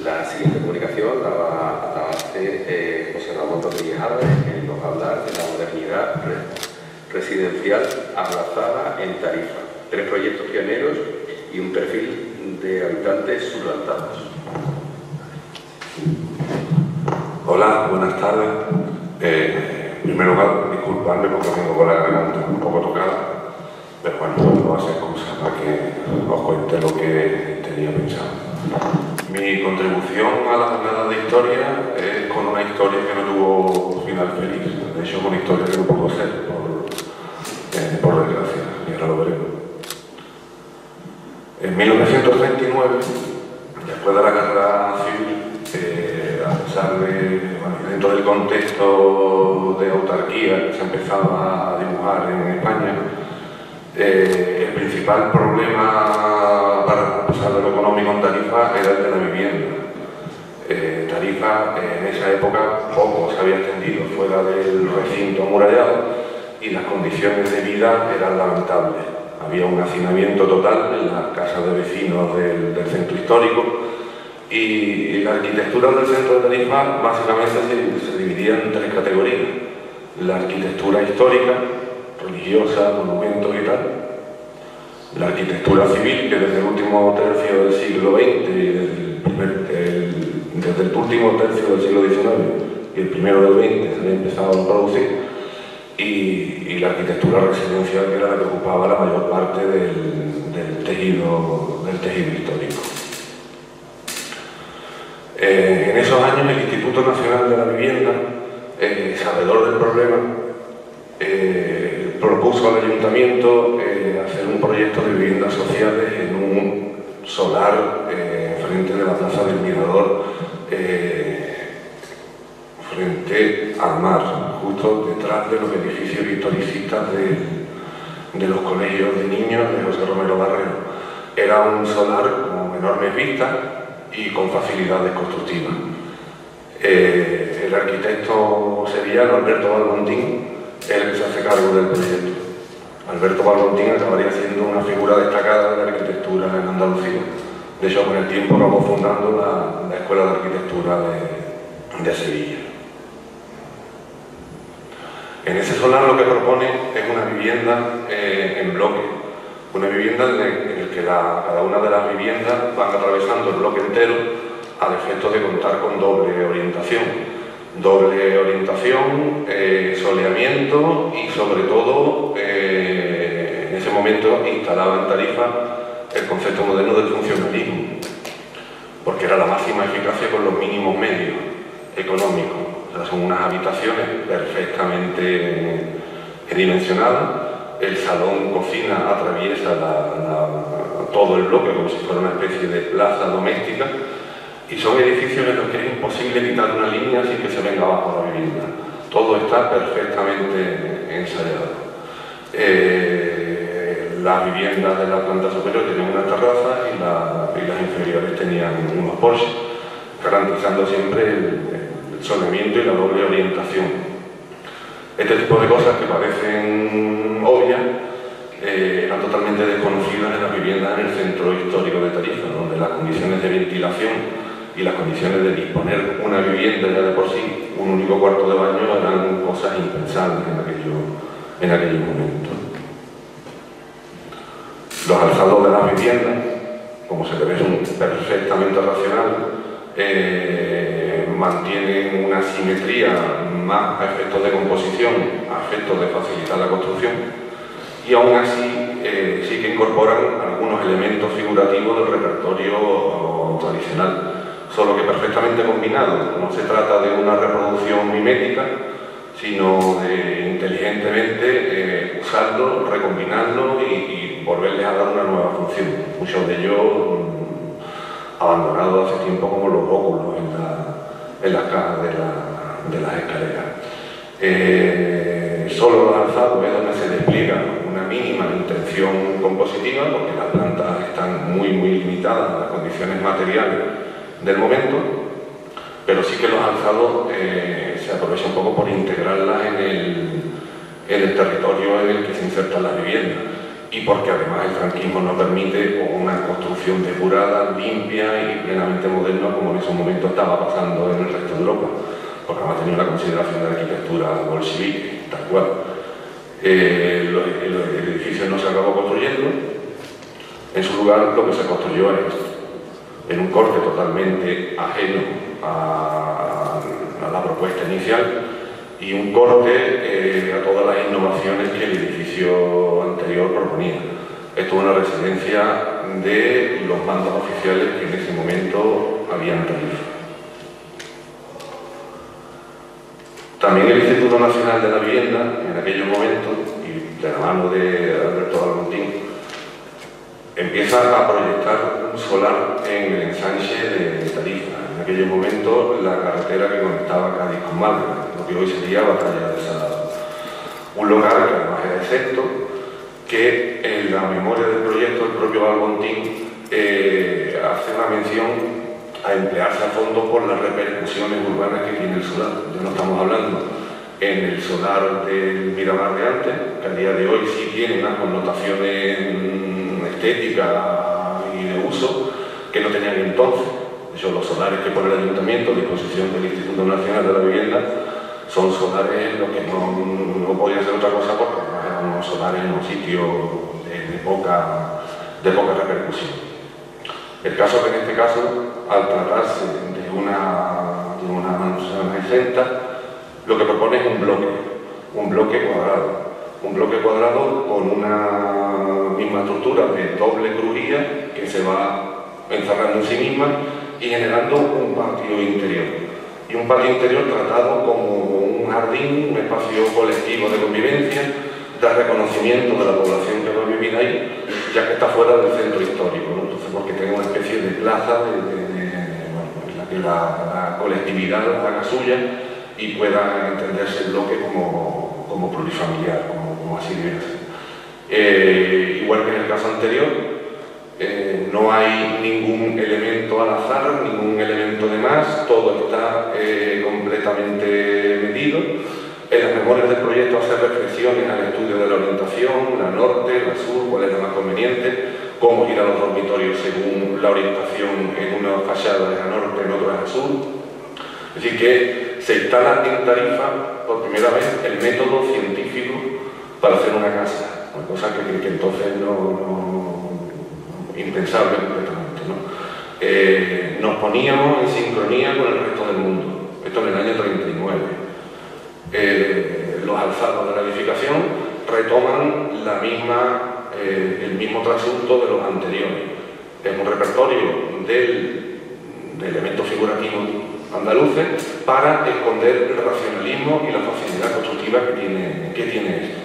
La siguiente comunicación la va a hacer José Ramón Rodríguez Álvarez, que nos va a hablar de la modernidad residencial aplazada en Tarifa. 3 proyectos pioneros y un perfil de habitantes suplantados. Hola, buenas tardes. En primer lugar, disculpadme porque tengo con la garganta un poco tocada, pero bueno, no va a ser excusa para que os cuente lo que tenía pensado. Mi contribución a la jornada de historia es con una historia que no tuvo final feliz. De hecho, es una historia que no pudo ser, por desgracia, y ahora lo veremos. En 1939, después de la guerra civil, a pesar de, dentro del contexto de autarquía que se empezaba a dibujar en España, el principal problema, a pesar de lo económico en Tarifa, era el de la vivienda. Tarifa en esa época poco se había extendido fuera del recinto amurallado y las condiciones de vida eran lamentables. Había un hacinamiento total en las casas de vecinos del centro histórico y la arquitectura del centro de Tarifa básicamente se dividía en 3 categorías. La arquitectura histórica, religiosa, monumentos y tal. La arquitectura civil, que desde el último tercio del siglo XX y desde el último tercio del siglo XIX y el primero del XX se había empezado a producir, y la arquitectura residencial, que era la que ocupaba la mayor parte del tejido histórico. En esos años el Instituto Nacional de la Vivienda, sabedor del problema, propuso al ayuntamiento hacer un proyecto de viviendas sociales en un solar frente de la Plaza del Mirador, frente al mar, justo detrás de los edificios historicistas de los colegios de niños de José Romero Barrero. Era un solar con enormes vistas y con facilidades constructivas. El arquitecto sevillano Alberto Balbontín es el que se hace cargo del proyecto. Alberto Balbontín acabaría siendo una figura destacada de la arquitectura en Andalucía. De hecho, con el tiempo acabó fundando la Escuela de Arquitectura de Sevilla. En ese solar lo que propone es una vivienda en bloque, una vivienda en la que cada una de las viviendas van atravesando el bloque entero a efectos de contar con doble orientación, soleamiento y sobre todo en ese momento instalaba en Tarifa el concepto moderno del funcionalismo, porque era la máxima eficacia con los mínimos medios económicos. O sea, son unas habitaciones perfectamente dimensionadas, el salón cocina atraviesa todo el bloque como si fuera una especie de plaza doméstica, y son edificios en los que es imposible quitar una línea sin que se venga abajo la vivienda. Todo está perfectamente ensayado. Las viviendas de la planta superior tenían una terraza y las inferiores tenían unos porches, garantizando siempre el soleamiento y la doble orientación. Este tipo de cosas que parecen obvias eran totalmente desconocidas en las viviendas en el centro histórico de Tarifa, donde las condiciones de ventilación y las condiciones de disponer una vivienda ya de por sí, un único cuarto de baño, eran cosas impensables en aquellos momentos. Los alzados de las viviendas, como se ve, son perfectamente racionales, mantienen una simetría más a efectos de composición, a efectos de facilitar la construcción, y aún así sí que incorporan algunos elementos figurativos del repertorio tradicional, solo que perfectamente combinados. No se trata de una reproducción mimética, sino de inteligentemente usarlo, recombinarlo y volverles a dar una nueva función. Muchos de ellos abandonados hace tiempo, como los óculos en las cajas de las escaleras. Solo los alzados es donde se despliega una mínima intención compositiva, porque las plantas están muy limitadas a las condiciones materiales del momento, pero sí que los alzados se aprovecha un poco por integrarlas en el territorio en el que se insertan las viviendas. y porque además el franquismo no permite una construcción depurada, limpia y plenamente moderna como en ese momento estaba pasando en el resto de Europa, porque además tenía la consideración de la arquitectura bolchevique, tal cual. El edificio no se acabó construyendo, en su lugar lo que se construyó es esto, en un corte totalmente ajeno a la propuesta inicial y un corte a todas las innovaciones que el edificio anterior proponía. Esto es una residencia de los mandos oficiales que en ese momento habían Tarifa. También el Instituto Nacional de la Vivienda, en aquellos momentos, y de la mano de Alberto Algontín, empieza a proyectar un solar en el ensanche de Tarifa. En aquellos momentos, la carretera que conectaba Cádiz con Málaga, lo que hoy sería Batalla de Salado. Un local que además era exento, que en la memoria del proyecto el propio Algontín hace una mención a emplearse a fondo por las repercusiones urbanas que tiene el solar. Ya no estamos hablando en el solar del Miramar de antes, que a día de hoy sí tiene unas connotaciones estéticas y de uso que no tenían entonces. De hecho, los solares que pone el Ayuntamiento a disposición del Instituto Nacional de la Vivienda son solares en los que no podía ser otra cosa porque además eran unos solares en un sitio de poca repercusión. El caso es que en este caso, al tratarse de una mansión exenta, lo que propone es un bloque cuadrado con una misma estructura de doble crujía que se va encerrando en sí misma y generando un patio interior. Y un patio interior tratado como un jardín, un espacio colectivo de convivencia, de reconocimiento de la población que va a vivir ahí, ya que está fuera del centro histórico, ¿no? Entonces, porque tiene una especie de plaza en la que la colectividad haga suya y pueda entenderse el bloque como plurifamiliar, como así debe ser. Igual que en el caso anterior, no hay ningún elemento al azar, ningún elemento de más, todo está completamente medido. En las memorias del proyecto hace reflexiones al estudio de la orientación, la norte, la sur, cuál es la más conveniente, cómo ir a los dormitorios según la orientación en una fachada es a norte, en otra es a sur. Es decir, que se instala en Tarifa por primera vez el método científico para hacer una casa, una cosa que entonces no impensable completamente, ¿no? Nos poníamos en sincronía con el resto del mundo, esto en el año 39. Los alzados de la edificación retoman el mismo trasunto de los anteriores. Es un repertorio de elementos figurativos andaluces para esconder el racionalismo y la facilidad constructiva que tiene esto.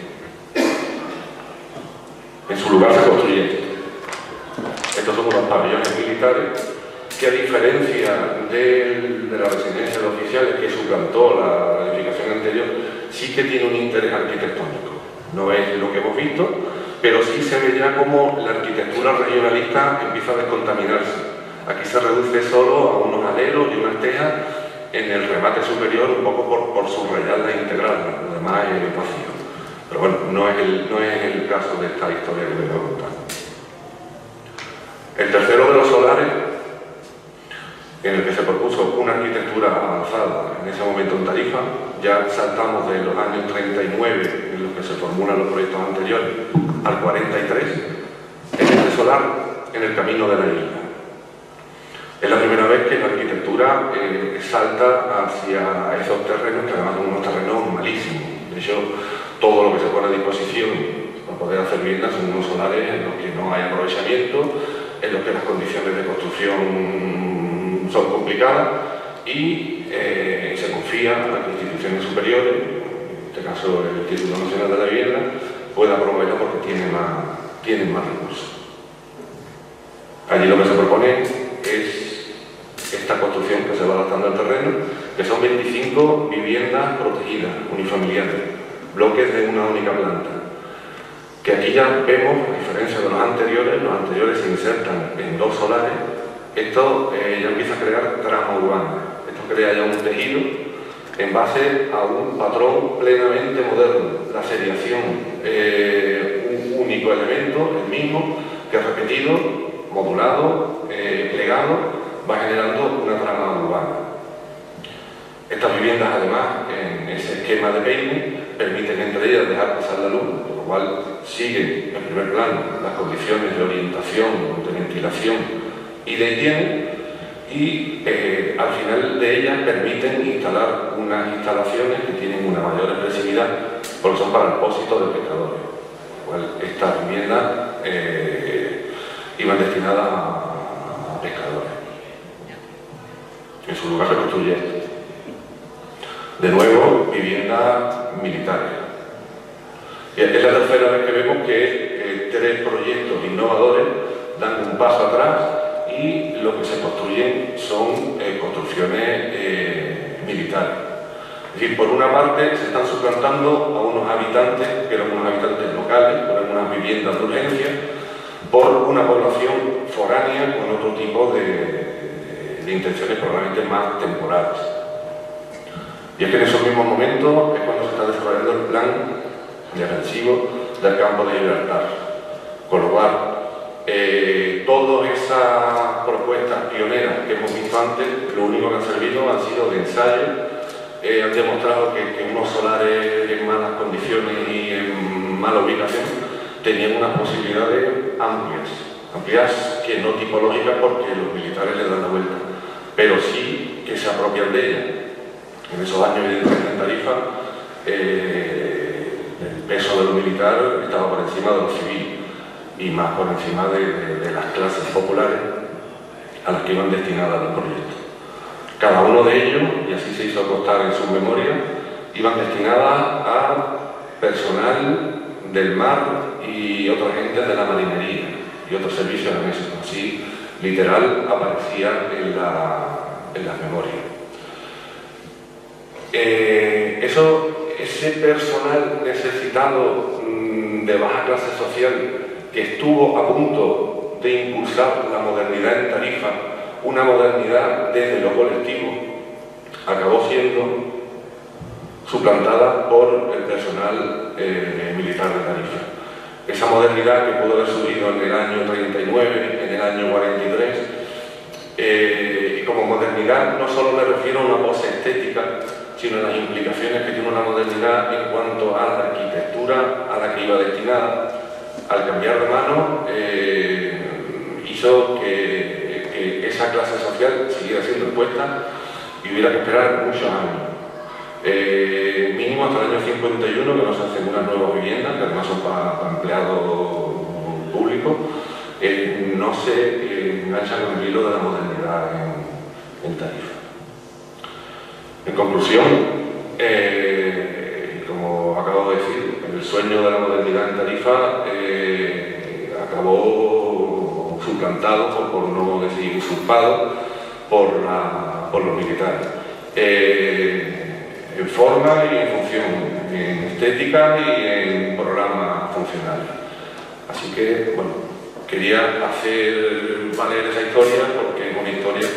En su lugar se construye esto. Estos son unos pabellones militares que, a diferencia de la residencia de oficiales que suplantó la edificación anterior, sí que tiene un interés arquitectónico. No es lo que hemos visto, pero sí se ve ya como la arquitectura regionalista empieza a descontaminarse. Aquí se reduce solo a unos aleros y unas tejas en el remate superior, un poco por subrayarla e integrarla. Lo demás es vacío. Pero bueno, no es el caso de esta historia que les voy a contar. El tercero de los solares, en el que se propuso una arquitectura avanzada en ese momento en Tarifa, ya saltamos de los años 39, en los que se formulan los proyectos anteriores, al 43, en este solar, en el camino de la isla. Es la primera vez que la arquitectura salta hacia esos terrenos, que además son unos terrenos malísimos. De hecho, todo lo que se pone a disposición para poder hacer viviendas son unos solares en los que no hay aprovechamiento, en los que las condiciones de construcción son complicadas y se confía a las instituciones superiores, en este caso el Instituto Nacional de la Vivienda, pueda promoverlo porque tienen más recursos. Allí lo que se propone es esta construcción que se va adaptando al terreno, que son 25 viviendas protegidas, unifamiliares, bloques de una única planta. Que aquí ya vemos, a diferencia de los anteriores se insertan en dos solares. Esto ya empieza a crear trama urbana. Esto crea ya un tejido en base a un patrón plenamente moderno, la seriación, un único elemento, el mismo, que repetido, modulado, plegado, va generando una trama urbana. Estas viviendas, además, en ese esquema de peine, permiten entre ellas dejar pasar la luz, por lo cual siguen en primer plano las condiciones de orientación, de ventilación y de higiene, y al final de ellas permiten instalar unas instalaciones que tienen una mayor expresividad, porque son para el propósito del pescador. Por lo cual estas viviendas iban destinadas a pescadores. En su lugar se construye de nuevo viviendas militares. Y es la tercera vez que vemos que tres proyectos innovadores dan un paso atrás y lo que se construyen son construcciones militares. Es decir, por una parte se están suplantando a unos habitantes, que eran unos habitantes locales, por unas viviendas de urgencia, por una población foránea con otro tipo de intenciones probablemente más temporales. Y es que en esos mismos momentos es cuando se está desarrollando el plan defensivo del campo de Gibraltar. Con lo cual, todas esas propuestas pioneras que hemos visto antes, lo único que han servido han sido de ensayo. Han demostrado que unos solares en malas condiciones y en mala ubicación tenían unas posibilidades amplias que no tipológicas porque los militares le dan la vuelta, pero sí que se apropian de ellas. En esos años, evidentemente, en Tarifa, el peso de lo militar estaba por encima de lo civil y más por encima de las clases populares a las que iban destinadas los proyectos. Cada uno de ellos, y así se hizo constar en sus memorias, iban destinadas a personal del mar y otra gente de la marinería y otros servicios en eso. Así, literal, aparecía en las memorias. Ese personal necesitado de baja clase social que estuvo a punto de impulsar la modernidad en Tarifa, una modernidad desde lo colectivo, acabó siendo suplantada por el personal militar de Tarifa. Esa modernidad que pudo haber surgido en el año 39, en el año 43, y como modernidad no solo me refiero a una pose estética, sino a las implicaciones que tiene una modernidad en cuanto a la arquitectura a la que iba destinada. Al cambiar de mano, hizo que esa clase social siguiera siendo expuesta y hubiera que esperar muchos años. Mínimo hasta el año 51, que no se hacen unas nuevas viviendas, que además son para empleados públicos, no se engancha con el hilo de la modernidad en Tarifa. En conclusión, como acabo de decir, el sueño de la modernidad en Tarifa acabó suplantado, por no decir usurpado, por los militares. En forma y en función, en estética y en programas funcionales. Así que, bueno, quería hacer valer esa historia porque es una historia